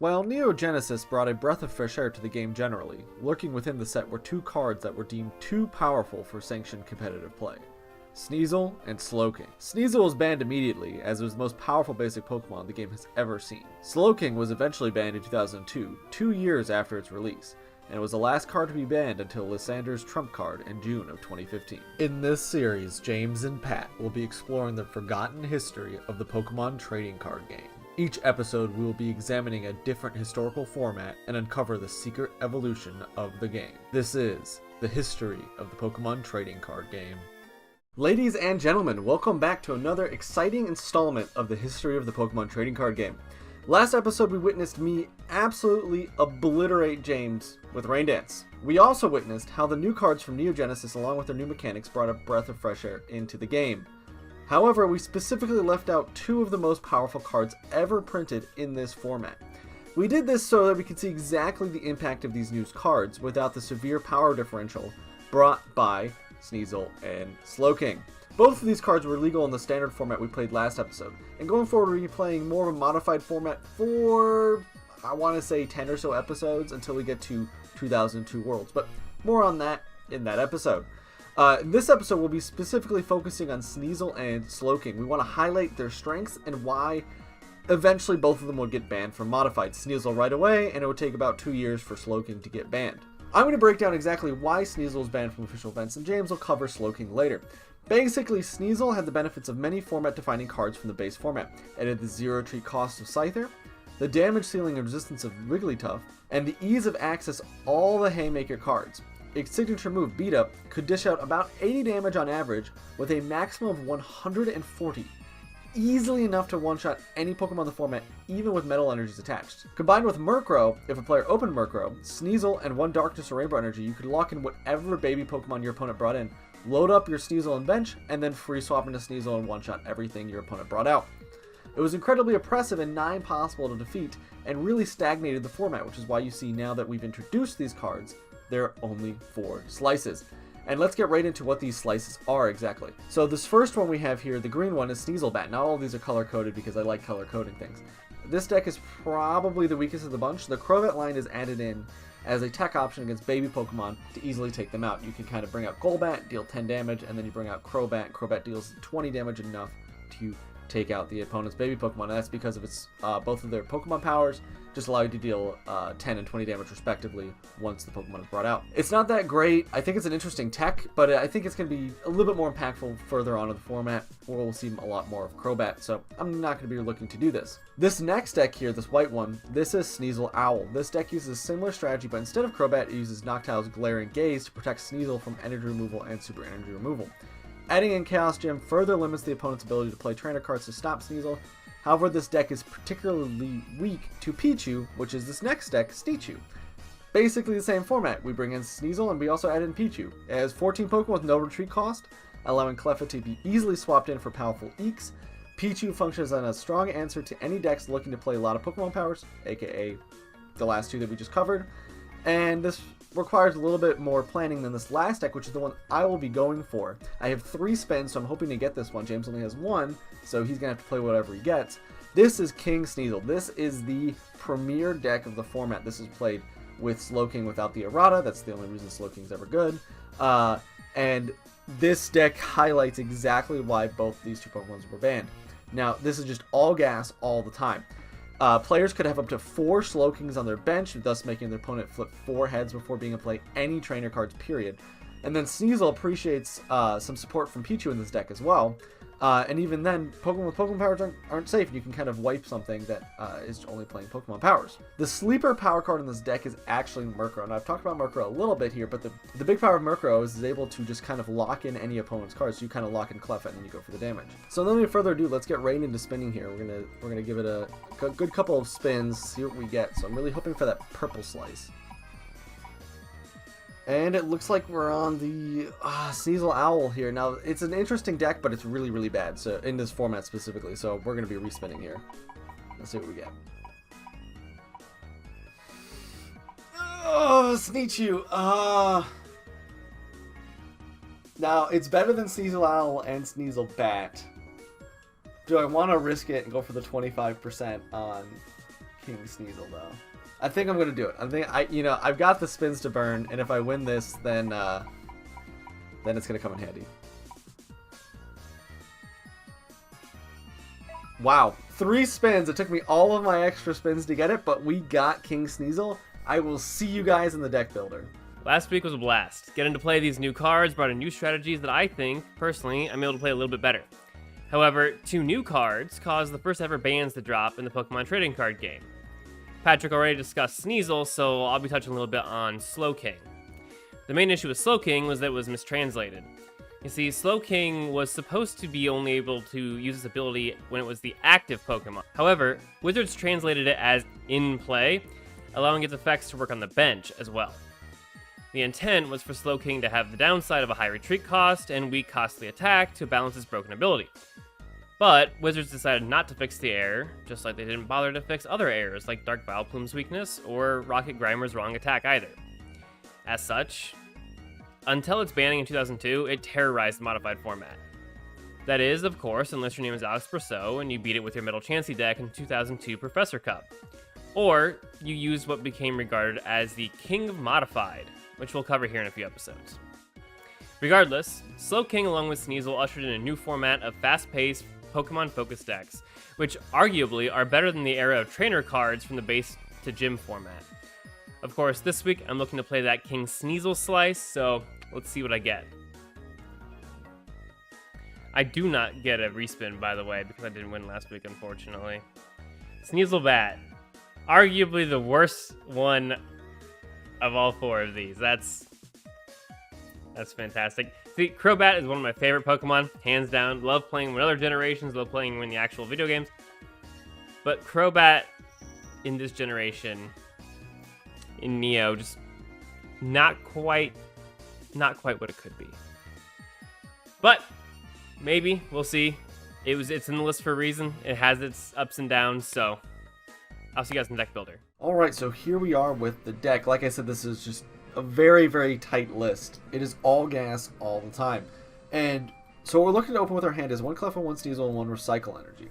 While Neo Genesis brought a breath of fresh air to the game generally, lurking within the set were two cards that were deemed too powerful for sanctioned competitive play. Sneasel and Slowking. Sneasel was banned immediately, as it was the most powerful basic Pokemon the game has ever seen. Slowking was eventually banned in 2002, 2 years after its release, and it was the last card to be banned until Lysander's Trump card in June of 2015. In this series, James and Pat will be exploring the forgotten history of the Pokemon trading card game. Each episode we will be examining a different historical format and uncover the secret evolution of the game. This is the history of the Pokemon trading card game. Ladies and gentlemen, welcome back to another exciting installment of the history of the Pokemon trading card game. Last episode we witnessed me absolutely obliterate James with Rain Dance. We also witnessed how the new cards from Neo Genesis along with their new mechanics brought a breath of fresh air into the game. However, we specifically left out two of the most powerful cards ever printed in this format. We did this so that we could see exactly the impact of these new cards without the severe power differential brought by Sneasel and Slowking. Both of these cards were legal in the standard format we played last episode, and going forward we'll be playing more of a modified format for, I want to say, 10 or so episodes until we get to 2002 Worlds, but more on that in that episode. In this episode, we'll be specifically focusing on Sneasel and Slowking. We want to highlight their strengths and why eventually both of them will get banned from modified. Sneasel right away, and it would take about 2 years for Slowking to get banned. I'm going to break down exactly why Sneasel is banned from official events, and James will cover Slowking later. Basically, Sneasel had the benefits of many format-defining cards from the base format. It had the zero-treat cost of Scyther, the damage ceiling and resistance of Wigglytuff, and the ease of access all the Haymaker cards. Its signature move, Beat Up, could dish out about 80 damage on average with a maximum of 140. Easily enough to one-shot any Pokemon in the format, even with Metal Energies attached. Combined with Murkrow, if a player opened Murkrow, Sneasel, and one Darkness or Rainbow Energy, you could lock in whatever baby Pokemon your opponent brought in, load up your Sneasel and bench, and then free swap into Sneasel and one-shot everything your opponent brought out. It was incredibly oppressive and nigh impossible to defeat, and really stagnated the format, which is why you see now that we've introduced these cards, there are only 4 slices. And let's get right into what these slices are exactly. So this first one we have here, the green one, is Sneasel Bat. Now all of these are color-coded because I like color-coding things. This deck is probably the weakest of the bunch. The Crowbat line is added in as a tech option against baby Pokemon to easily take them out. You can kind of bring out Golbat, deal 10 damage, and then you bring out Crowbat. Crowbat deals 20 damage, enough to take out the opponent's baby Pokemon, and that's because of its both of their Pokemon powers just allow you to deal 10 and 20 damage respectively once the Pokemon is brought out. It's not that great. I think it's an interesting tech, but I think it's going to be a little bit more impactful further on in the format, where we'll see a lot more of Crowbat, so I'm not going to be looking to do this. This next deck here, this white one, this is Sneasel Owl. This deck uses a similar strategy, but instead of Crowbat, it uses Noctowl's Glaring Gaze to protect Sneasel from energy removal and super energy removal. Adding in Chaos Gem further limits the opponent's ability to play trainer cards to stop Sneasel. However, this deck is particularly weak to Pichu, which is this next deck, Sneachu. Basically the same format. We bring in Sneasel and we also add in Pichu. It has 14 Pokemon with no retreat cost, allowing Cleffa to be easily swapped in for powerful Eeks. Pichu functions as a strong answer to any decks looking to play a lot of Pokemon powers, aka the last two that we just covered. And this requires a little bit more planning than this last deck, which is the one I will be going for. I have 3 spins, so I'm hoping to get this one. James only has 1, so he's going to have to play whatever he gets. This is King Sneasel. This is the premier deck of the format. This is played with Slowking without the errata. That's the only reason Slowking's ever good. And this deck highlights exactly why both these two Pokemon were banned. Now, this is just all gas all the time. Players could have up to 4 Slowkings on their bench, thus making their opponent flip 4 heads before being able to play any trainer cards, period. And then Sneasel appreciates some support from Pichu in this deck as well. And even then, Pokemon with Pokemon powers aren't safe. You can kind of wipe something that is only playing Pokemon powers. The sleeper power card in this deck is actually Murkrow. And I've talked about Murkrow a little bit here, but the big power of Murkrow is able to just kind of lock in any opponent's cards. So you kind of lock in Cleffa and then you go for the damage. So without further ado, let's get right into spinning here. We're gonna give it a good couple of spins, see what we get. So I'm really hoping for that purple slice. And it looks like we're on the Sneasel Owl here. Now, it's an interesting deck, but it's really, really bad. So in this format specifically, so we're going to be respinning here. Let's see what we get. Oh, Sneachu. Now, it's better than Sneasel Owl and Sneasel Bat. Do I want to risk it and go for the 25% on King Sneasel though. I think I'm gonna do it. I've got the spins to burn, and if I win this, then it's gonna come in handy. Wow, 3 spins. It took me all of my extra spins to get it, but we got King Sneasel. I will see you guys in the deck builder. Last week was a blast. Getting to play these new cards brought in new strategies that I think, personally, I'm able to play a little bit better. However, 2 new cards caused the first ever bans to drop in the Pokemon trading card game. Patrick already discussed Sneasel, so I'll be touching a little bit on Slowking. The main issue with Slowking was that it was mistranslated. You see, Slowking was supposed to be only able to use its ability when it was the active Pokemon. However, Wizards translated it as in play, allowing its effects to work on the bench as well. The intent was for Slowking to have the downside of a high retreat cost and weak costly attack to balance its broken ability. But Wizards decided not to fix the error, just like they didn't bother to fix other errors like Dark Vileplume's weakness or Rocket Grimer's wrong attack either. As such, until its banning in 2002, it terrorized the modified format. That is, of course, unless your name is Alex Brousseau and you beat it with your Metal Chansey deck in 2002 Professor Cup. Or you use what became regarded as the King of Modified, which we'll cover here in a few episodes. Regardless, Slowking along with Sneasel ushered in a new format of fast-paced, Pokemon-focused decks, which arguably are better than the era of trainer cards from the base to gym format. Of course, this week I'm looking to play that King Sneasel slice, so let's see what I get. I do not get a respin, by the way, because I didn't win last week, unfortunately. Sneasel Bat. Arguably the worst one of all 4 of these. That's fantastic. See, Crowbat is one of my favorite Pokemon, hands down. Love playing with other generations, love playing in the actual video games. But Crowbat in this generation, in Neo, just not quite what it could be. But maybe, we'll see. It's in the list for a reason. It has its ups and downs, so I'll see you guys in the deck builder. Alright, so here we are with the deck. Like I said, this is just a very, very tight list. It is all gas all the time. And so what we're looking to open with our hand is 1 Cleffa, 1 Sneasel, and 1 Recycle Energy.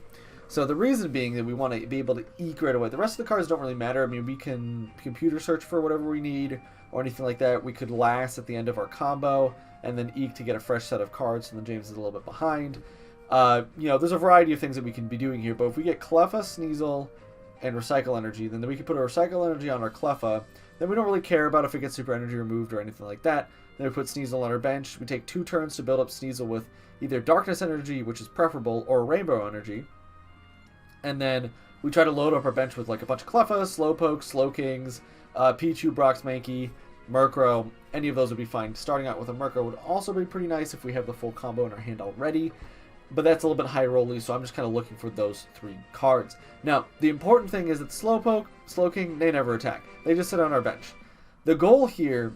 So the reason being that we want to be able to eke right away. The rest of the cards don't really matter. I mean, we can computer search for whatever we need or anything like that. We could last at the end of our combo and then eke to get a fresh set of cards, and then James is a little bit behind. There's a variety of things that we can be doing here, but if we get Cleffa, Sneasel, and Recycle Energy, then we can put a Recycle Energy on our Cleffa. Then we don't really care about if it gets Super Energy removed or anything like that. Then we put Sneasel on our bench. We take 2 turns to build up Sneasel with either Darkness Energy, which is preferable, or Rainbow Energy. And then we try to load up our bench with like a bunch of Cleffas, Slowpoke, Slowkings, Pichu, Brox, Mankey, Murkrow. Any of those would be fine. Starting out with a Murkrow would also be pretty nice if we have the full combo in our hand already. But that's a little bit high rolly, so I'm just kind of looking for those 3 cards. Now, the important thing is that Slowpoke, Slowking, they never attack. They just sit on our bench. The goal here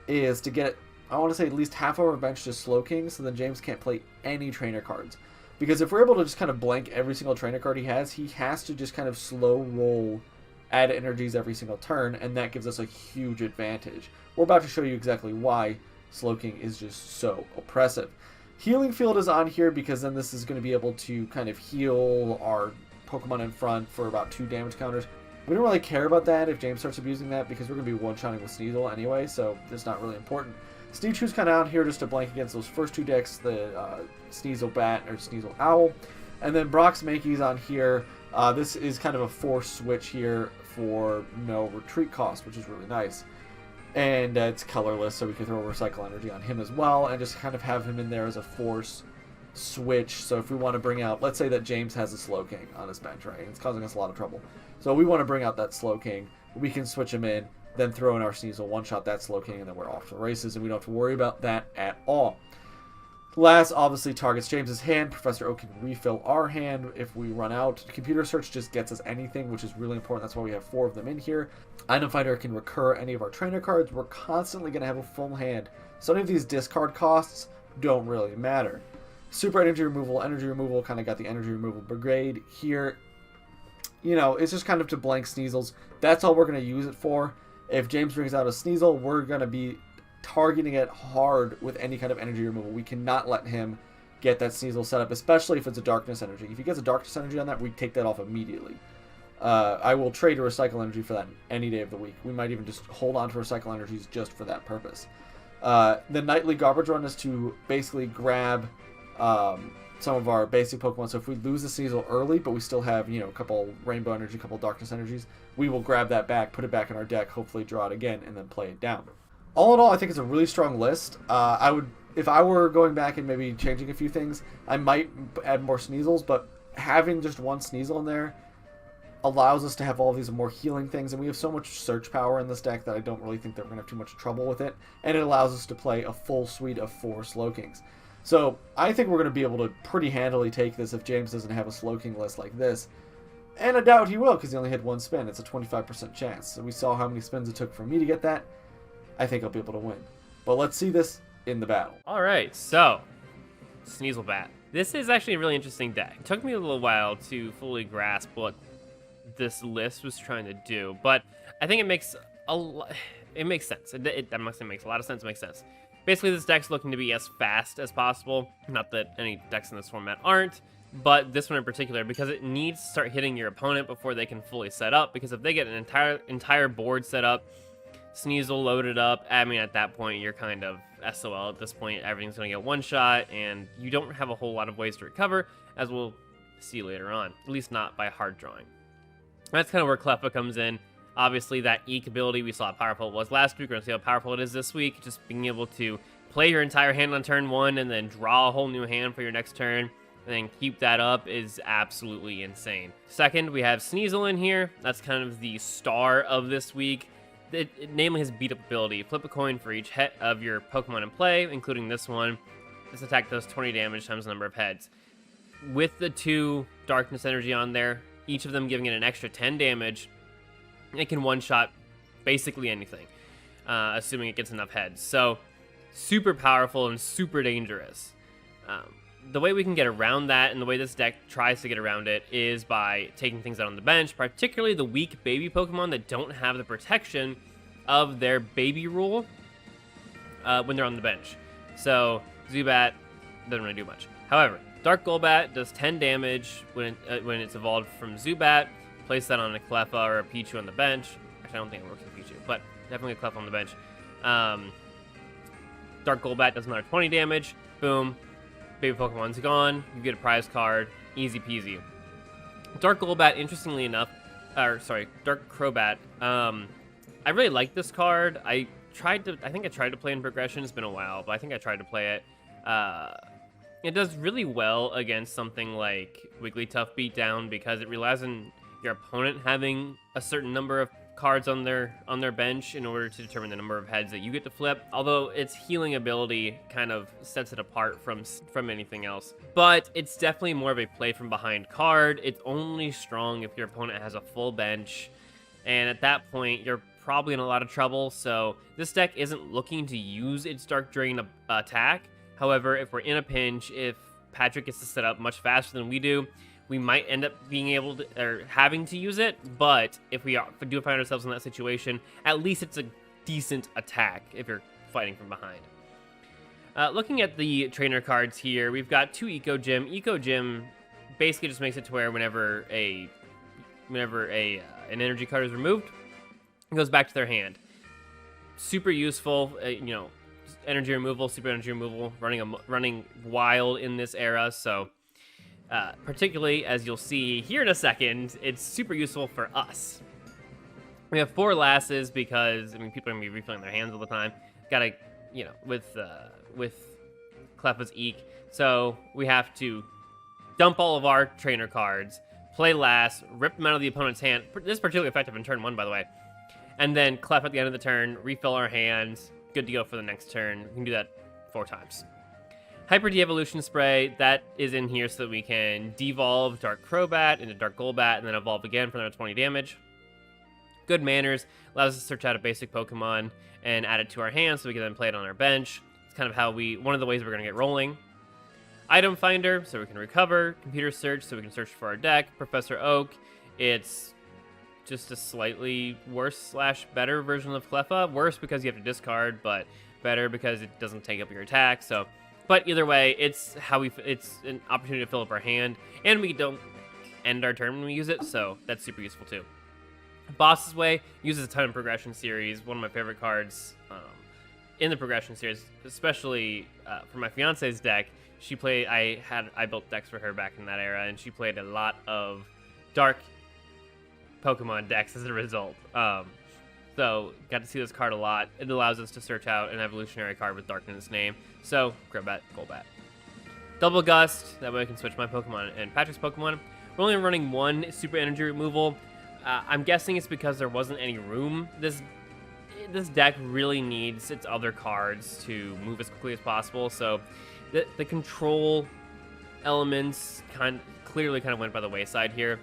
is to get, I want to say, at least half of our bench to Slowking, so then James can't play any trainer cards. Because if we're able to just kind of blank every single trainer card he has to just kind of slow roll, add energies every single turn, and that gives us a huge advantage. We're about to show you exactly why Slowking is just so oppressive. Healing Field is on here because then this is going to be able to kind of heal our Pokemon in front for about 2 damage counters. We don't really care about that if James starts abusing that because we're going to be one-shotting with Sneasel anyway, so it's not really important. Sneachu's kind of out here just to blank against those first 2 decks, the Sneasel Bat or Sneasel Owl. And then Brox Mankey's on here. This is kind of a force switch here for no retreat cost, which is really nice. And it's colorless, so we can throw Recycle Energy on him as well and just kind of have him in there as a force switch. So if we want to bring out, let's say that James has a Slowking on his bench, right? It's causing us a lot of trouble. So we want to bring out that Slowking. We can switch him in, then throw in our Sneasel, one-shot that Slowking, and then we're off to the races, and we don't have to worry about that at all. Last, obviously, targets James's hand. Professor Oak can refill our hand if we run out. Computer search just gets us anything, which is really important. That's why we have 4 of them in here. Item Finder can recur any of our trainer cards. We're constantly going to have a full hand. Some of these discard costs don't really matter. Super energy removal kind of got the energy removal brigade here. It's just kind of to blank Sneasels. That's all we're going to use it for. If James brings out a Sneasel, we're going to be targeting it hard with any kind of energy removal. We cannot let him get that Sneasel set up, especially if it's a Darkness Energy. If he gets a Darkness Energy on that, we take that off immediately. I will trade a Recycle Energy for that any day of the week. We might even just hold on to Recycle Energies just for that purpose. The Nightly Garbage Run is to basically grab some of our basic Pokemon. So if we lose the Sneasel early, but we still have, a couple Rainbow Energy, a couple Darkness Energies, we will grab that back, put it back in our deck, hopefully draw it again, and then play it down. All in all, I think it's a really strong list. If I were going back and maybe changing a few things, I might add more Sneasels, but having just one Sneasel in there allows us to have all these more healing things, and we have so much search power in this deck that I don't really think that we're going to have too much trouble with it, and it allows us to play a full suite of 4 Slowkings. So I think we're going to be able to pretty handily take this if James doesn't have a Slowking list like this, and I doubt he will because he only had 1 spin. It's a 25% chance, so we saw how many spins it took for me to get that. I think I'll be able to win. But let's see this in the battle. Alright, so Sneasel Bat. This is actually a really interesting deck. It took me a little while to fully grasp what this list was trying to do, but I think it makes it makes sense. I'm not saying it makes a lot of sense, it makes sense. Basically, this deck's looking to be as fast as possible. Not that any decks in this format aren't, but this one in particular, because it needs to start hitting your opponent before they can fully set up, because if they get an entire board set up, Sneasel loaded up, I mean, at that point, you're kind of SOL at this point. Everything's going to get one shot, and you don't have a whole lot of ways to recover, as we'll see later on. At least not by hard drawing. That's kind of where Cleffa comes in. Obviously, that Eek ability, we saw how powerful it was last week. We're going to see how powerful it is this week. Just being able to play your entire hand on turn 1 and then draw a whole new hand for your next turn, and then keep that up is absolutely insane. Second, we have Sneasel in here. That's kind of the star of this week. Namely his beat-up ability. Flip a coin for each head of your Pokemon in play, including this one. This attack does 20 damage times the number of heads. With the 2 Darkness Energy on there, each of them giving it an extra 10 damage, it can one-shot basically anything, assuming it gets enough heads. So, super powerful and super dangerous. The way we can get around that, and the way this deck tries to get around it, is by taking things out on the bench, particularly the weak baby Pokemon that don't have the protection of their baby rule when they're on the bench. So, Zubat doesn't really do much. However, Dark Golbat does 10 damage when it's evolved from Zubat. Place that on a Cleffa or a Pichu on the bench. Actually, I don't think it works with Pichu, but definitely a Cleffa on the bench. Dark Golbat does another 20 damage. Boom. Baby Pokemon's gone. You get a prize card. Easy peasy. Dark Golbat, interestingly enough, Dark Crowbat. I really like this card. I think I tried to play in progression. It's been a while, but I think I tried to play it. It does really well against something like Wigglytuff Beatdown because it relies on your opponent having a certain number of cards on their bench in order to determine the number of heads that you get to flip, although its healing ability kind of sets it apart from anything else. But it's definitely more of a play from behind card. It's only strong if your opponent has a full bench, and at that point you're probably in a lot of trouble. So this deck isn't looking to use its Dark Drain attack. Find if we're in a pinch, if Patrick gets to set up much faster than we do, we might end up being able to, or having to use it, but if we do find ourselves in that situation, at least it's a decent attack if you're fighting from behind. Looking at the trainer cards here, we've got 2 Eco Gym. Eco Gym basically just makes it to where whenever an energy card is removed, it goes back to their hand. Super useful, energy removal, super energy removal, running wild in this era, so particularly, as you'll see here in a second, it's super useful for us. We have 4 lasses because, people are going to be refilling their hands all the time. Gotta, with Cleffa's Eek. So we have to dump all of our trainer cards, play lass, rip them out of the opponent's hand. This is particularly effective in turn 1, by the way. And then Clef at the end of the turn, refill our hands, good to go for the next turn. We can do that 4 times. Hyper De-Evolution Spray, that is in here so that we can devolve Dark Crowbat into Dark Golbat and then evolve again for another 20 damage. Good Manners allows us to search out a basic Pokemon and add it to our hand so we can then play it on our bench. It's kind of how one of the ways we're going to get rolling. Item Finder, so we can recover. Computer Search, so we can search for our deck. Professor Oak, it's just a slightly worse/better version of Cleffa. Worse because you have to discard, but better because it doesn't take up your attack, so... But either way, it's an opportunity to fill up our hand, and we don't end our turn when we use it, so that's super useful too. Boss's Way uses a ton of progression series, one of my favorite cards in the progression series, especially for my fiance's deck. She played, I built decks for her back in that era, and she played a lot of dark Pokemon decks as a result. So got to see this card a lot. It allows us to search out an evolutionary card with dark in its name. So Crowbat, Golbat. Double Gust, that way I can switch my Pokemon and Patrick's Pokemon. We're only running one super energy removal. I'm guessing it's because there wasn't any room. This deck really needs its other cards to move as quickly as possible. So the control elements clearly went by the wayside here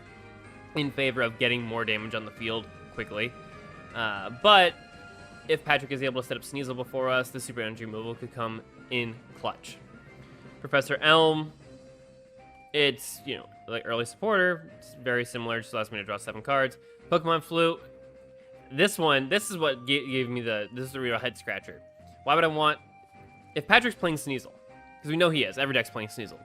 in favor of getting more damage on the field quickly. But if Patrick is able to set up Sneasel before us, the super energy removal could come in clutch. Professor Elm, it's, like early supporter. It's very similar, just allows me to draw 7 cards. Pokemon Flute. This is what gave me this is the real head scratcher. Why would I want, if Patrick's playing Sneasel, because we know he is, every deck's playing Sneasel.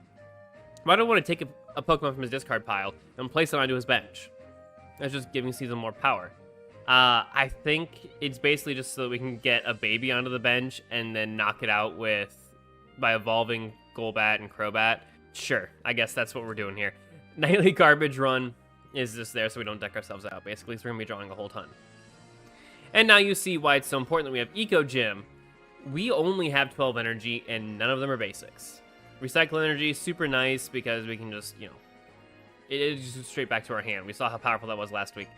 Why do I want to take a Pokemon from his discard pile and place it onto his bench? That's just giving Sneasel more power. I think it's basically just so that we can get a baby onto the bench and then knock it out by evolving Golbat and Crowbat. Sure, I guess that's what we're doing here. Nightly Garbage Run is just there so we don't deck ourselves out, basically, so we're going to be drawing a whole ton. And now you see why it's so important that we have Eco Gym. We only have 12 energy, and none of them are basics. Recycle energy, super nice, because we can just, it just straight back to our hand. We saw how powerful that was last week.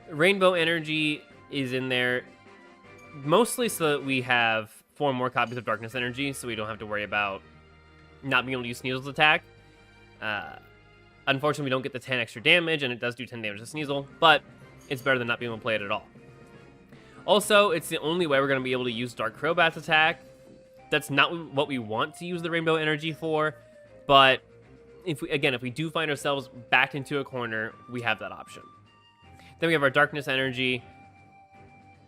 Rainbow energy is in there mostly so that we have 4 more copies of Darkness energy, so we don't have to worry about not being able to use Sneasel's attack. Unfortunately, we don't get the 10 extra damage, and it does do 10 damage to Sneasel, but it's better than not being able to play it at all. Also, it's the only way we're going to be able to use Dark Crowbat's attack. That's not what we want to use the Rainbow energy for, but if we do find ourselves backed into a corner, we have that option. Then we have our Darkness energy.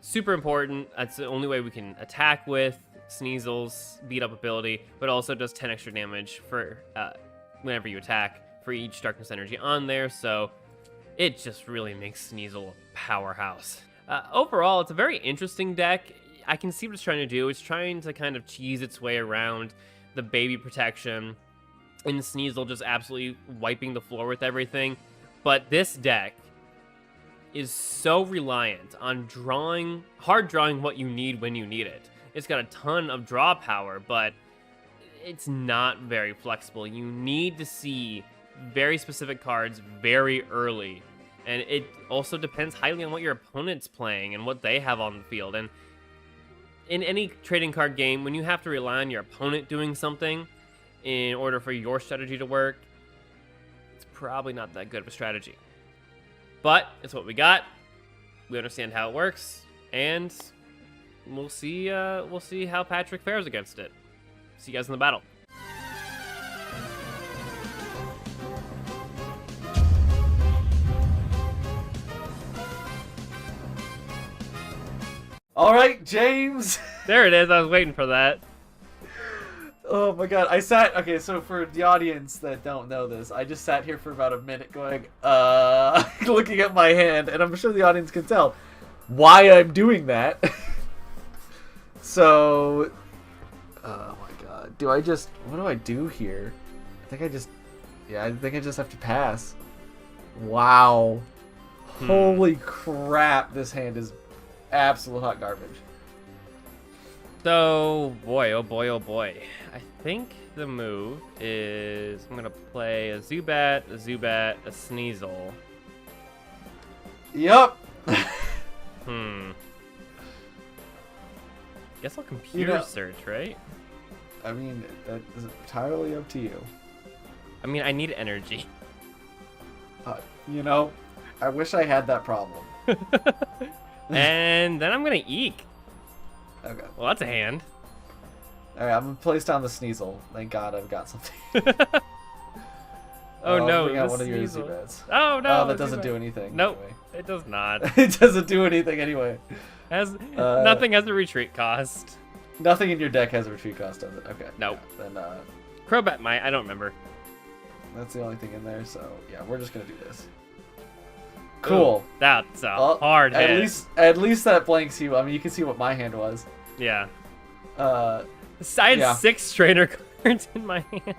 Super important. That's the only way we can attack with Sneasel's beat up ability, but also does 10 extra damage for whenever you attack for each Darkness energy on there, so it just really makes Sneasel a powerhouse. Overall, it's a very interesting deck. I can see what it's trying to do. It's trying to kind of cheese its way around the baby protection, and Sneasel just absolutely wiping the floor with everything. But this deck is so reliant on hard drawing what you need when you need it. It's got a ton of draw power, but it's not very flexible. You need to see very specific cards very early, and it also depends highly on what your opponent's playing and what they have on the field. And in any trading card game, when you have to rely on your opponent doing something in order for your strategy to work, it's probably not that good of a strategy. But it's what we got. We understand how it works, and we'll see how Patrick fares against it. See you guys in the battle. All right, James. There it is. I was waiting for that. Oh my god, okay, so for the audience that don't know this, I just sat here for about a minute going, looking at my hand, and I'm sure the audience can tell why I'm doing that. So, oh my god, what do I do here? I think I just have to pass. Wow. Holy crap, this hand is absolute hot garbage. So, boy, oh boy, oh boy. I think the move is I'm going to play a Zubat, a Sneasel. Yup. Guess I'll computer search, right? I mean, that is entirely up to you. I mean, I need energy. I wish I had that problem. And then I'm going to Eek. Okay. Well, that's a hand. Alright, I'm gonna place down the Sneasel. Thank God I've got something. Oh no, bring out one of your Sneasel. Zubats. Oh no! Oh, that doesn't do anything. Nope, anyway. it does not. It doesn't do anything anyway. Nothing has a retreat cost. Nothing in your deck has a retreat cost, does it? Okay. Nope. Then, Crowbat might, I don't remember. That's the only thing in there. So yeah, we're just gonna do this. Cool. Ooh, that's a hard hit. At least that blanks you. I mean, you can see what my hand was. Yeah. I had 6 trainer cards in my hand.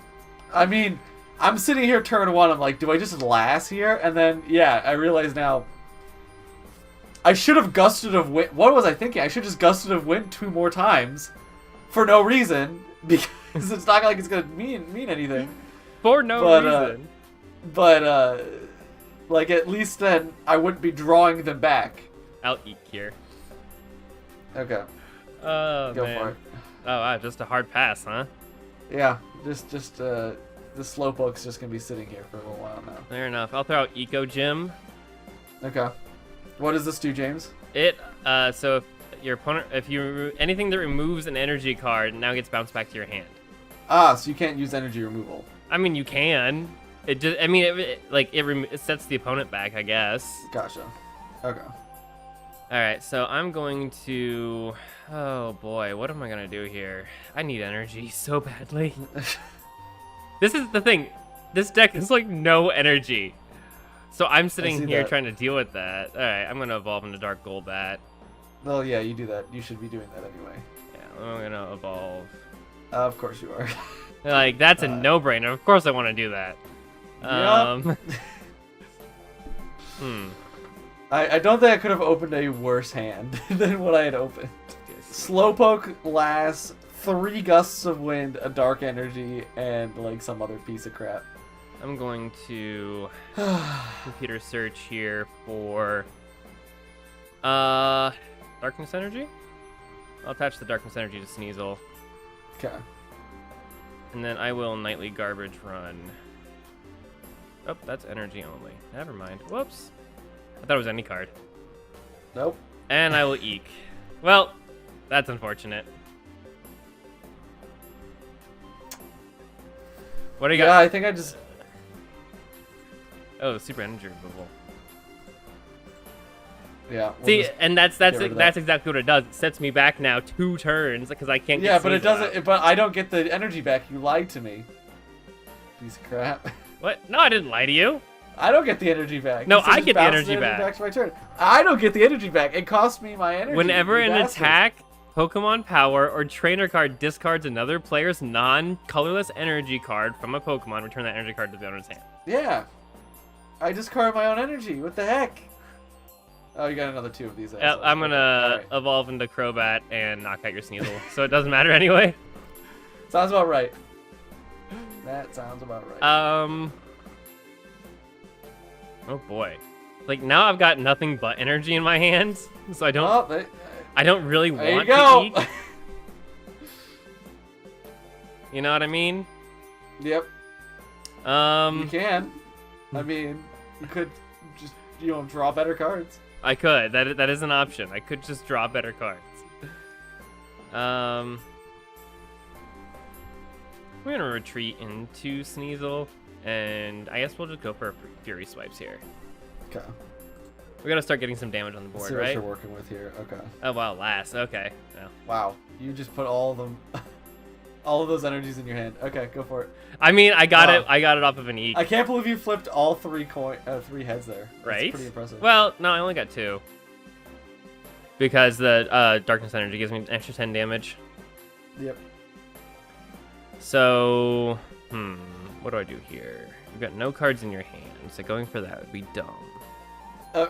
I mean, I'm sitting here turn 1. I'm like, do I just last here? And then, yeah, I realize now. I should have gusted of wind. What was I thinking? I should just gusted of wind 2 more times, for no reason, because it's not like it's gonna mean anything. For no reason. Like at least then I wouldn't be drawing them back. I'll eat here. Okay. Oh Go man. for it. Oh wow, just a hard pass, huh? Yeah, just the Slowpoke's just gonna be sitting here for a little while now. Fair enough. I'll throw out Eco Gym. Okay. What does this do, James? So if your opponent, anything that removes an energy card now gets bounced back to your hand. Ah, so you can't use energy removal. I mean, you can. It just, I mean, it sets the opponent back, I guess. Gotcha. Okay. All right, so I'm going to. Oh boy, what am I gonna do here? I need energy so badly. This is the thing. This deck is like no energy. So I'm sitting here trying to deal with that. All right, I'm gonna evolve into Dark Golbat. Well, yeah, you do that. You should be doing that anyway. Yeah, I'm gonna evolve. Of course you are. Like, that's a no-brainer. Of course I want to do that. Yep. I don't think I could have opened a worse hand than what I had opened. Slowpoke lasts 3 gusts of wind, a dark energy, and like some other piece of crap. I'm going to computer search here for Darkness Energy. I'll attach the Darkness Energy to Sneasel. Okay. And then I will Nightly Garbage Run. Oh, that's energy only. Never mind. Whoops. I thought it was any card. Nope. And I will Eek. Well, that's unfortunate. What do you got? Yeah, I think I just... Oh, super energy removal. Yeah. See, and that's exactly what it does. It sets me back now 2 turns because I can't. Yeah, but it doesn't. But I don't get the energy back. You lied to me. Piece of crap. What? No, I didn't lie to you. I don't get the energy back. No, I get the energy back. Back to my turn. I don't get the energy back. It costs me my energy. Whenever an attack, Pokemon Power, or trainer card discards another player's non-colorless energy card from a Pokemon, return that energy card to the owner's hand. Yeah. I discard my own energy. What the heck? Oh, you got another 2 of these. I'm gonna evolve into Crowbat and knock out your Sneasel, so it doesn't matter anyway. Sounds about right. That sounds about right. Oh boy, like now I've got nothing but energy in my hands, so I don't. Oh, I don't really want to eat. You know what I mean? Yep. You can. I mean, you could just draw better cards. I could. That is an option. I could just draw better cards. We're gonna retreat into Sneasel, and I guess we'll just go for Fury Swipes here. Okay. We gotta start getting some damage on the board, see right? What you're working with here. Okay. Oh wow, last. Okay. Yeah. Wow, you just put all of them, all of those energies in your hand. Okay, go for it. I mean, I got it. I got it off of an Eek. I can't believe you flipped all 3 heads there. That's right? Pretty impressive. Well, no, I only got 2. Because the Darkness Energy gives me an extra 10 damage. Yep. So, what do I do here? You've got no cards in your hand, so going for that would be dumb.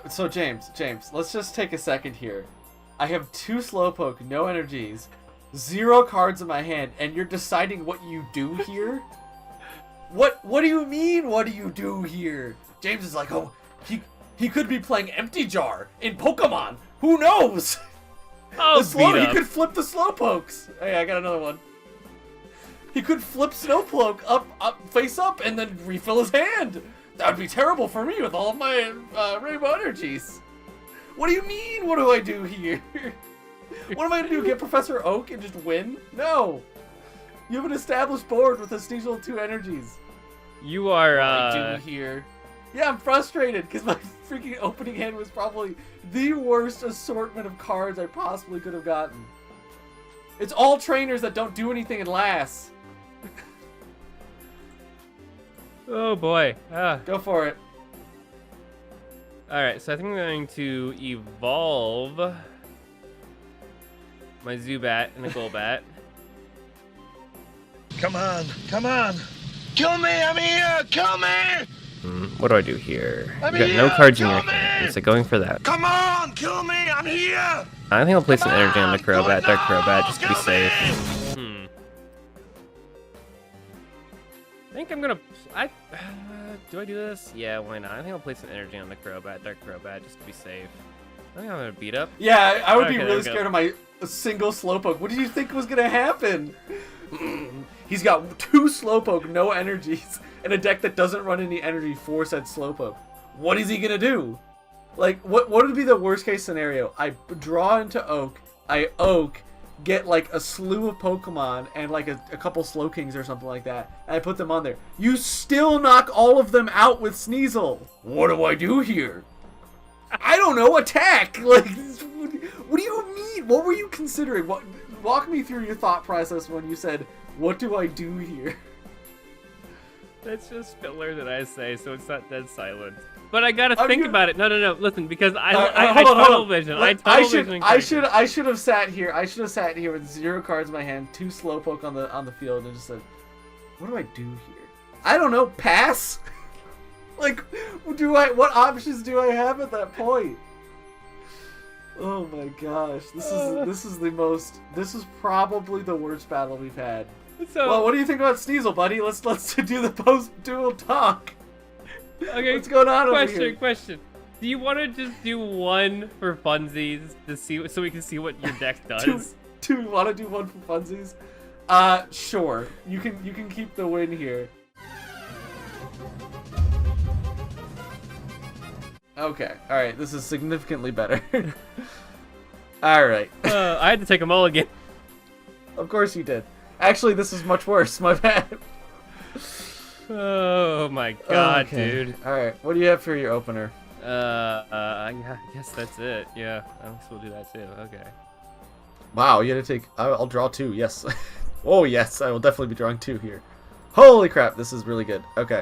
So James, let's just take a second here. I have 2 Slowpoke, no energies, 0 cards in my hand, and you're deciding what you do here? What do you mean, what do you do here? James is like, oh, he could be playing Empty Jar in Pokemon. Who knows? Oh, he could flip the Slowpokes. Hey, I got another one. He could flip Snowpoke up, face up, and then refill his hand. That would be terrible for me with all of my rainbow energies. What do you mean? What do I do here? What am I gonna do? Get Professor Oak and just win? No. You have an established board with a Sneasel 2 energies. You are. What do I do here? Yeah, I'm frustrated because my freaking opening hand was probably the worst assortment of cards I possibly could have gotten. It's all trainers that don't do anything and last. Oh boy. Go for it. Alright, so I think I'm going to evolve my Zubat and a Golbat. Come on, come on. Kill me, I'm here, kill me! What do I do here? I'm You got here, no cards in your kill me! hand, so going for that. Come on, kill me, I'm here! I think I'll place an Come energy on the on, Crowbat, go Dark now, Crowbat, just to be kill safe. me! I think I'm gonna. Do I do this? Yeah, why not? I think I'll place an energy on the Crowbat, Dark Crowbat, just to be safe. I think I'm gonna beat up. Yeah, I would be Okay, there really we go. scared of my single Slowpoke. What did you think was gonna happen? He's got 2 Slowpoke, no energies, and a deck that doesn't run any energy for said Slowpoke. What is he gonna do? Like, what would be the worst case scenario? I draw into Oak, I Oak, get like a slew of Pokemon and like a couple Slowkings or something like that, and I put them on there. You still knock all of them out with Sneasel. What do I do here? I don't know, attack! Like, what do you mean? What were you considering? Walk me through your thought process when you said, what do I do here? That's just filler that I say, so it's not dead silent. But I gotta I'm think good. about it. No, listen, because I Hold on, tunnel hold on. vision. Look, I tunnel vision. I should have sat here. I should have sat here with 0 cards in my hand, 2 Slowpoke on the field, and just said, "What do I do here? I don't know. Pass. Like, what options do I have at that point? Oh my gosh, this is probably the worst battle we've had. So, Well, what do you think about Sneasel, buddy? Let's do the post-duel talk. okay, What's going on over here? Question. Do you want to just do one for funsies to see, so we can see what your deck does? Do we want to do one for funsies? Sure. You can keep the win here. Okay. All right. This is significantly better. All right. I had to take them all again. Of course you did. Actually, this is much worse. My bad. Oh my god, Okay. dude. All right. What do you have for your opener? Yeah, I guess that's it. Yeah, I guess we'll do that too. Okay. Wow. You had to take. I'll draw 2. Yes. Oh yes. I will definitely be drawing 2 here. Holy crap. This is really good. Okay.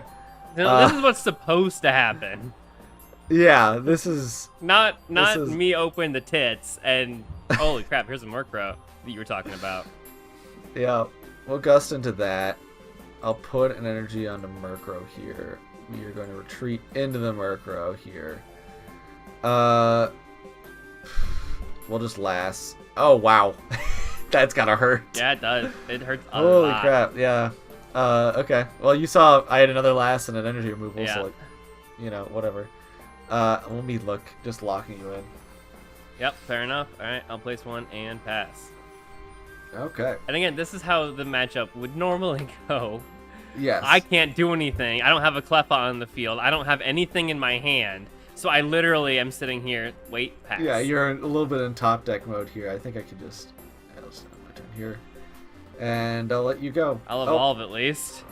Now, this is what's supposed to happen. Yeah. This is. Not is- me open the tits and holy crap, here's a Murkrow that you were talking about. Yeah. We'll gust into that. I'll put an energy onto Murkrow here. We are going to retreat into the Murkrow here. We'll just last. Oh wow, that's gotta hurt. Yeah, it does. It hurts a Holy lot. crap! Yeah. Okay. Well, you saw I had another last and an energy removal, Yeah. so like, whatever. Let me look. Just locking you in. Yep, fair enough. All right, I'll place one and pass. Okay. And again, this is how the matchup would normally go. Yes. I can't do anything. I don't have a Cleffa on the field. I don't have anything in my hand. So I literally am sitting here. Wait, pass. Yeah, you're a little bit in top deck mode here. I think I could just. I'll just end my turn here, and I'll let you go. I'll evolve at least.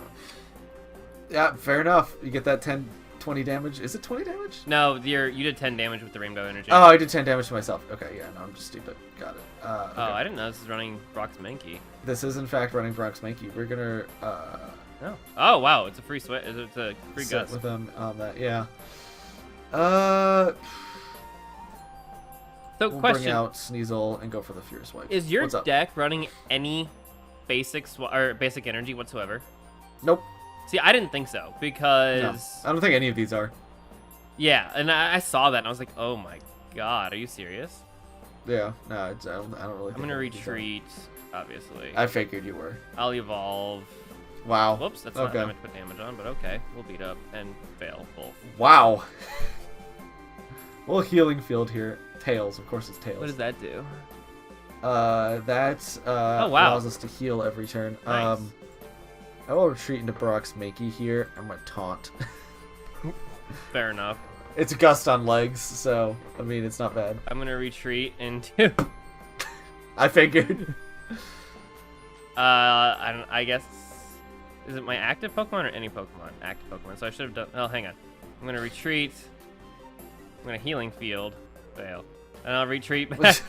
Yeah, fair enough. You get that 10, 20 damage. Is it 20 damage? No, you did 10 damage with the Rainbow Energy. Oh, I did 10 damage to myself. Okay, yeah, no, I'm just stupid. Got it. Okay. Oh, I didn't know this is running Brock's Mankey. This is in fact running Brock's Mankey. We're gonna No. Oh, wow, it's a free sweat. It's a free sit gust. with them on that. Yeah. So, We'll question. bring out Sneasel and go for the Fierce Wipe. Is your What's up? deck running any basic basic energy whatsoever? Nope. See, I didn't think so No. because I don't think any of these are. yeah, and I saw that and I was like, oh my god, are you serious? Yeah. No, I don't really. I'm gonna retreat, obviously. I figured you were. I'll evolve. Wow. Whoops, that's not Okay. how much to put damage on, but okay, we'll beat up and fail both. Wow. Well, healing field here. Tails, of course it's tails. What does that do? That Oh, wow. allows us to heal every turn. Nice. I will retreat into Brock's Mankey here. I'm gonna taunt. Fair enough. It's a gust on legs, so I mean it's not bad. I'm gonna retreat into. I figured. I guess. Is it my active Pokemon or any Pokemon? Active Pokemon. So I should have done. Oh, hang on. I'm gonna retreat. I'm gonna healing field. Fail. And I'll retreat back.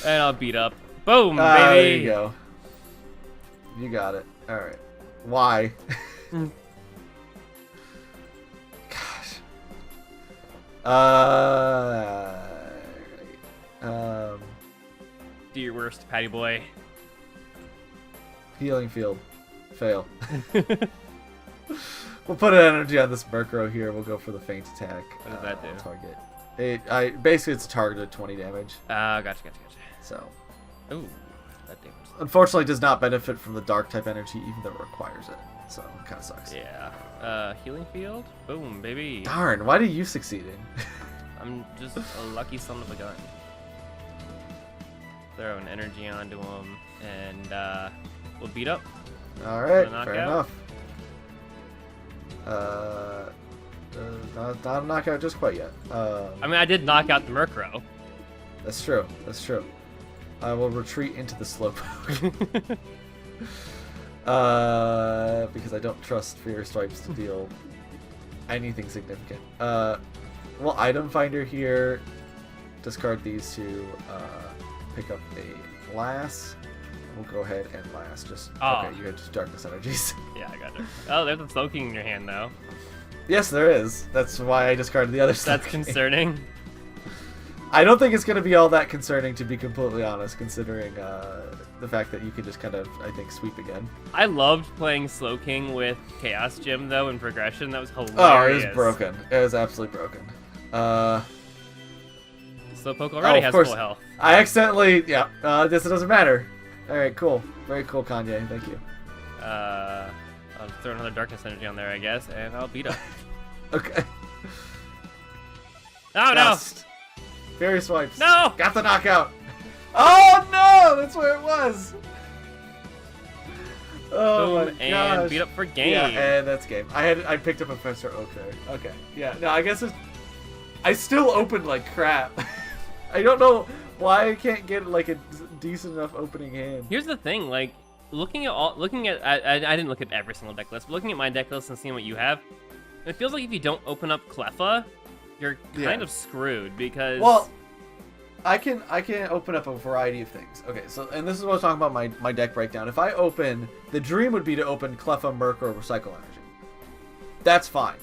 And I'll beat up. Boom, baby. There you go. You got it. All right. Why? Gosh. Do your worst, Patty Boy. Healing field. Fail. We'll put an energy on this Murkrow here. We'll go for the feint attack. What does that do? Target. Basically, it's a targeted 20 damage. Gotcha. So. Ooh, that damage. Unfortunately, does not benefit from the dark type energy, even though it requires it. So it kind of sucks. Yeah. Healing field. Boom, baby. Darn. Why are you succeeding? I'm just a lucky son of a gun. Throw an energy onto him, and we'll beat up. All right. Knockout? Fair enough. Not a knockout just quite yet. I mean, I did knock out the Murkrow. That's true. That's true. I will retreat into the Slowpoke. Because I don't trust Fear Stripes to deal anything significant. Well, item finder here. Discard these two. Pick up a Lass. We'll go ahead and Lass. Okay, you had just Darkness Energies. Yeah, I got it. Oh, there's a Slowking in your hand, though. Yes, there is. That's why I discarded the other stuff. That's concerning. I don't think it's going to be all that concerning, to be completely honest, considering the fact that you can just kind of, I think, sweep again. I loved playing Slowking with Chaos Gym, though, in progression. That was hilarious. Oh, it was broken. It was absolutely broken. Slowpoke already has full health. I accidentally, this doesn't matter. Alright, cool. Very cool, Kanye. Thank you. I'll throw another Darkness Energy on there, I guess, and I'll beat up. Okay. Oh, Dust. Fairy Swipes. No! Got the knockout. Oh, no! That's where it was. Oh, Boom, my and gosh. beat up for game. Yeah, and that's game. I picked up a Professor Oak there. Okay. Yeah, no, I guess I still opened like crap. I don't know why I can't get like a decent enough opening hand. Here's the thing, like, I didn't look at every single deck list, but looking at my deck list and seeing what you have, it feels like if you don't open up Cleffa, you're kind of screwed, because... Well, I can open up a variety of things. Okay, so, and this is what I was talking about my deck breakdown. If I open, the dream would be to open Cleffa, Merc, or Recycle Energy. That's fine.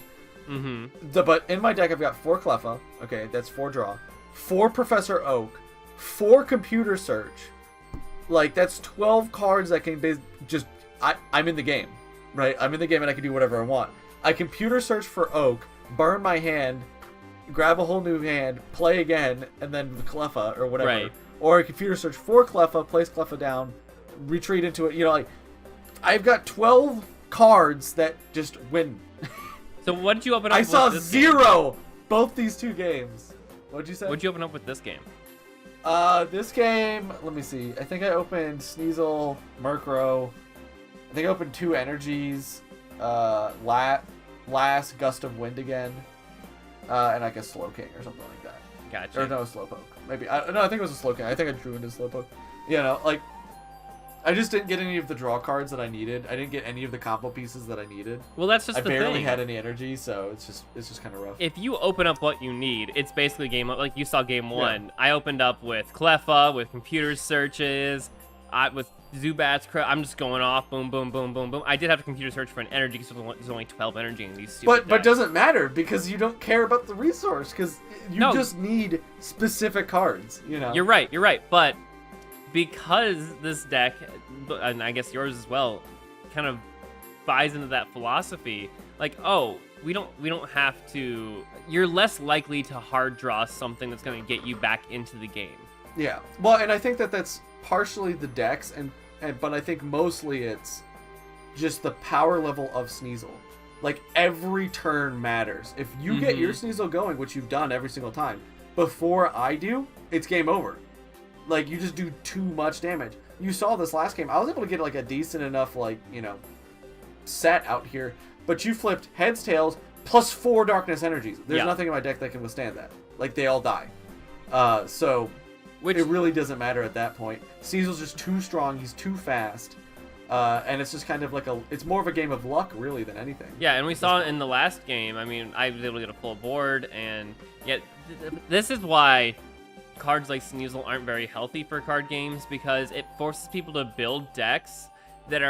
Mm-hmm. But in my deck, I've got 4 Cleffa. Okay, that's 4 draw. 4 Professor Oak. 4 Computer Search. Like, that's 12 cards that can I'm in the game, right? I'm in the game and I can do whatever I want. I Computer Search for Oak, burn my hand, grab a whole new hand, play again, and then the Cleffa or whatever. Right. Or I Computer Search for Cleffa, place Cleffa down, retreat into it. You know, like, I've got 12 cards that just win. So what did you open up with? I saw this 0 both these 2 games. What'd you say? What'd you open up with this game? This game, let me see. I think I opened Sneasel, Murkrow. I think I opened 2 energies. Last Gust of Wind again. And I guess Slowking or something like that. Gotcha. Or no, Slowpoke. Maybe. I think it was a Slowking. I think I drew into Slowpoke. You know, like, I just didn't get any of the draw cards that I needed. I didn't get any of the combo pieces that I needed. Well, that's just the thing. I barely had any energy, so it's just kind of rough. If you open up what you need, it's basically game like you saw game 1. Yeah. I opened up with Cleffa, with computer searches, with Zubat's. I'm just going off, boom, boom, boom, boom, boom. I did have to computer search for an energy because there's only 12 energy in these. But doesn't matter because you don't care about the resource because you just need specific cards. You know. You're right, but because this deck, and I guess yours as well, kind of buys into that philosophy, like, oh, we don't have to. You're less likely to hard draw something that's going to get you back into the game. Yeah. Well, and I think that's partially the decks, but I think mostly it's just the power level of Sneasel. Like, every turn matters. If you get your Sneasel going, which you've done every single time, before I do, it's game over. Like, you just do too much damage. You saw this last game. I was able to get, like, a decent enough, like, you know, set out here. But you flipped heads, tails, plus 4 darkness energies. There's nothing in my deck that can withstand that. Like, they all die. So it really doesn't matter at that point. Sneasel's just too strong. He's too fast. And it's just kind of like it's more of a game of luck, really, than anything. Yeah, and we saw in the last game, I mean, I was able to get a full board, and yet this is why cards like Sneasel aren't very healthy for card games, because it forces people to build decks that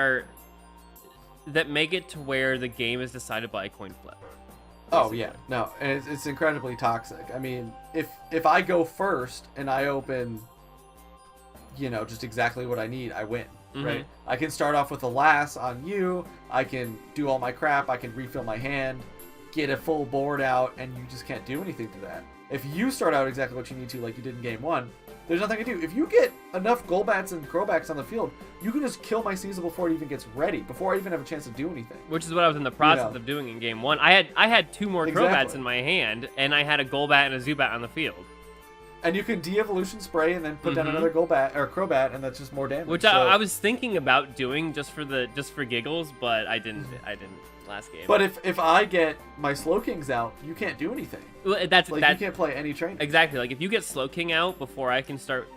that make it to where the game is decided by a coin flip. Oh yeah, no, and it's incredibly toxic. I mean, if I go first and I open, just exactly what I need, I win, right? I can start off with a lass on you. I can do all my crap. I can refill my hand, get a full board out, and you just can't do anything to that. If you start out exactly what you need to, like you did in game 1, there's nothing to do. If you get enough Golbats and Crowbats on the field, you can just kill my Sneasel before it even gets ready, before I even have a chance to do anything. Which is what I was in the process of doing in game 1. I had 2 more Crowbats in my hand, and I had a Golbat and a Zubat on the field. And you can de-evolution spray and then put down another Golbat or Crowbat, and that's just more damage. Which I was thinking about doing just for giggles, but I didn't last game. But if I get my Slowkings out, you can't do anything. Well, you can't play any training. Exactly. Like if you get Slowking out before I can start,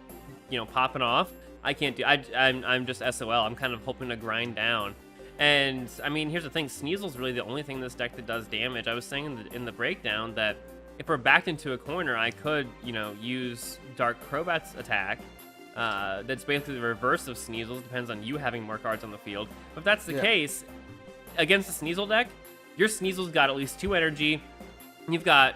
popping off, I can't do. I'm just SOL. I'm kind of hoping to grind down. And I mean, here's the thing: Sneasel's really the only thing in this deck that does damage. I was saying in the breakdown that if we're backed into a corner, I could, use Dark Crowbat's attack. That's basically the reverse of Sneasel's. Depends on you having more cards on the field. But if that's the case, against the Sneasel deck, your Sneasel's got at least 2 energy. You've got,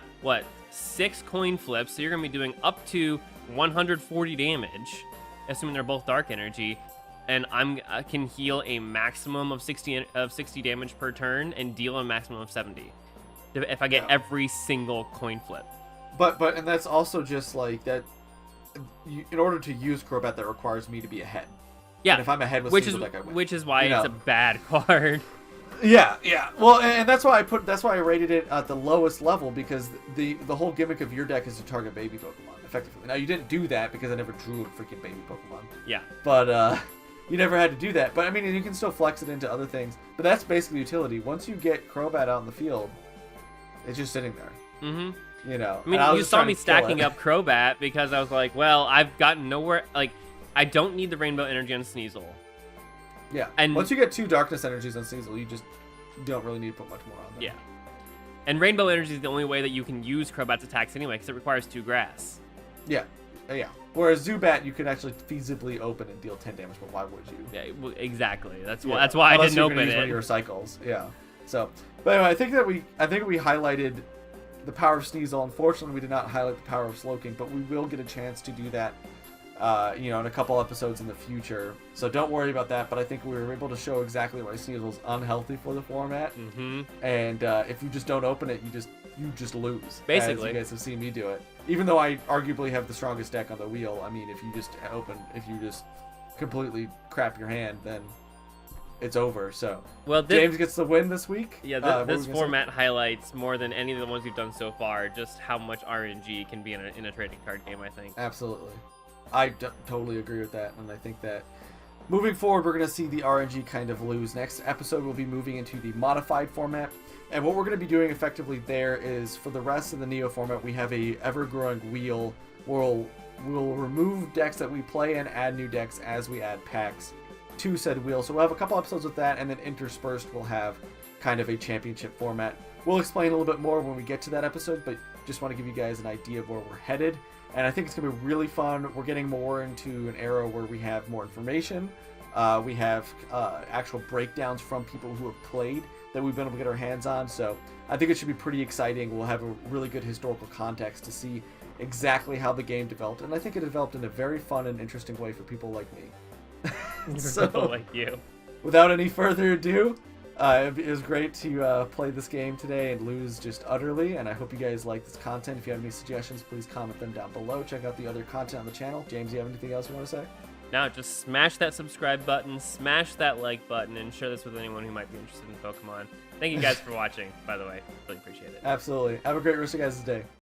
6 coin flips, so you're going to be doing up to 140 damage, assuming they're both dark energy. And I can heal a maximum of 60 damage per turn and deal a maximum of 70 if I get every single coin flip. But and that's also just like that. In order to use Crowbat, that requires me to be ahead. Yeah, and if I'm ahead with Sneasel deck, I win. Which is why it's a bad card. Yeah. Well, and that's why I rated it at the lowest level, because the whole gimmick of your deck is to target baby Pokemon effectively. Now you didn't do that because I never drew a freaking baby Pokemon. Yeah. But you never had to do that. But I mean, you can still flex it into other things. But that's basically utility. Once you get Crowbat out in the field, it's just sitting there. Mm-hmm. I mean, you saw me stacking up Crowbat because I was like, well, I've gotten nowhere. Like, I don't need the Rainbow Energy on Sneasel. Yeah. And once you get 2 Darkness Energies on Sneasel, you just don't really need to put much more on them. Yeah. And Rainbow Energy is the only way that you can use Crowbat's attacks anyway, because it requires 2 grass. Yeah. Whereas Zubat, you could actually feasibly open and deal 10 damage, but why would you? Yeah, well, exactly. That's why I didn't open it. Use one of your cycles. Yeah. So, but anyway, I think we highlighted the power of Sneasel. Unfortunately, we did not highlight the power of Slowking, but we will get a chance to do that, in a couple episodes in the future. So don't worry about that. But I think we were able to show exactly why Sneasel's unhealthy for the format. And if you just don't open it, you just lose. Basically, as you guys have seen me do it. Even though I arguably have the strongest deck on the wheel, I mean, if you just completely crap your hand, then it's over. So, James gets the win this week. Yeah, this format highlights more than any of the ones we've done so far just how much RNG can be in a trading card game, I think. Absolutely. I totally agree with that, and I think that moving forward, we're going to see the RNG kind of lose. Next episode, we'll be moving into the modified format, and what we're going to be doing effectively there is, for the rest of the Neo format, we have a ever-growing wheel. We'll remove decks that we play and add new decks as we add packs to said wheel. So we'll have a couple episodes with that, and then interspersed we'll have kind of a championship format. We'll explain a little bit more when we get to that episode, but just want to give you guys an idea of where we're headed. And I think it's going to be really fun. We're getting more into an era where we have more information. We have actual breakdowns from people who have played that we've been able to get our hands on. So I think it should be pretty exciting. We'll have a really good historical context to see exactly how the game developed. And I think it developed in a very fun and interesting way for people like me. So, people like you. Without any further ado, it was great to play this game today and lose just utterly, and I hope you guys like this content. If you have any suggestions, please comment them down below. Check out the other content on the channel. James, you have anything else you want to say? No, just smash that subscribe button, smash that like button, and share this with anyone who might be interested in Pokemon. Thank you guys for watching, by the way. Really appreciate it. Absolutely. Have a great rest of your guys' day.